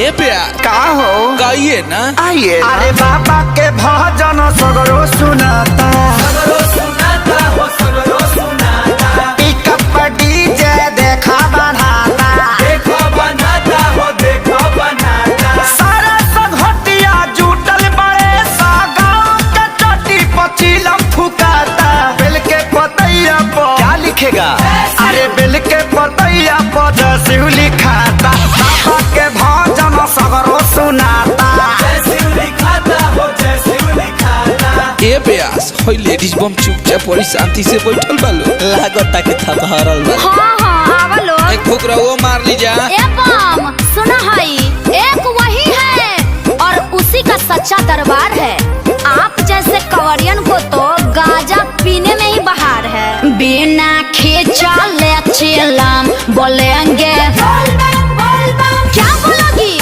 ए प्यार का हो गाइए ना। आइए अरे बाबा के भजन सगरो सुनाता हो सगरो सुनाता पिकअप डीजे देखा बनाता हो देखो बनाता सारा संघटिया जुटल बड़े सा गाँव के चटी पचीलम फुकाता बेल के पतैया पर क्या लिखेगा अरे बेल के पतैया पर जैसे लिखाता बाबा के भजन सगरो सुनाता ए प्यास होई लेडीज बम चुपचाप बड़ी शांति से बैठल बालो लागता के थक हरल बा। हाँ हाँ आवलो एक ठोकरा वो मार ली जा। ए बम सुना है एक वही है और उसी का सच्चा दरबार है। आप जैसे कवरियन को तो गांजा पीने में ही बहार है। बिना खींचा ले चिलम बोलेंगे क्या बोलोगी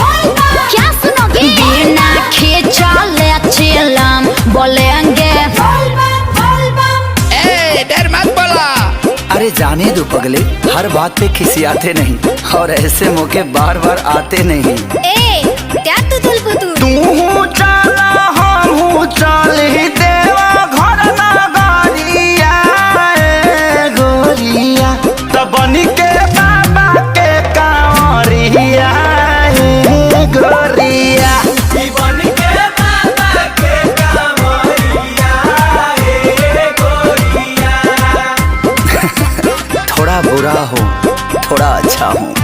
क्या सुनोगी बिना खींचा ले चिलम बोलेंगे डर मत बोला। अरे जाने दो पगले हर बात पे खिसियाते नहीं और ऐसे मौके बार बार आते नहीं। ए क्या तू चला हम चल ही देवा घर ना गोरिया गोरिया तब बनी के बाबा के कांवरिया गोरिया थोड़ा बुरा हो थोड़ा अच्छा हूँ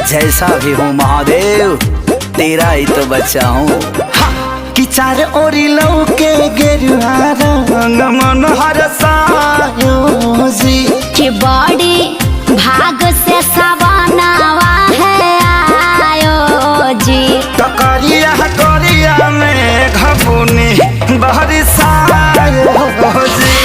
जैसा भी हूँ महादेव तेरा ही तो बच्चा हूँ कि चार ओरी लौके गेरुआ रंग मन हरसायो जी कि बड़ी भाग से सवानावा है आयो जी करिया करिया में घबुनी बरसायो जी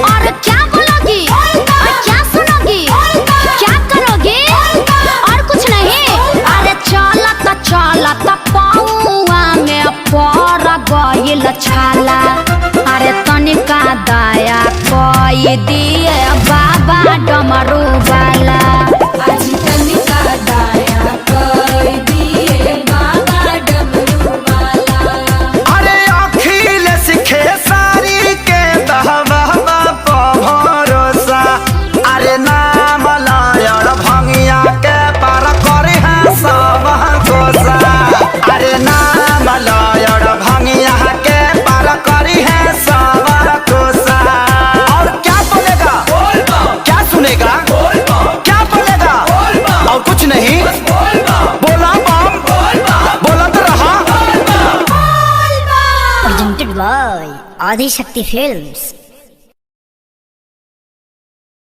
और क्या बोलोगी और क्या सुनोगी क्या करोगी और कुछ नहीं। अरे चलत पौआ में पड़ गइल छाला अरे तनिका दया कई दिए बाबा डमरू वाला आज तनिका दया कई दिए बाबा डमरू वाला। अरे अखिल सिखे सारी के दहवा भरोसा अरे नाम लायर भंगिया के पार करे है सब कोसा अरे नाम लायर भंगिया के पार करी है सब कोसा। और क्या बोलेगा क्या सुनेगा क्या बोलेगा और कुछ नहीं बोला बम बोला तो रहा। presented by Adi Shakti Films।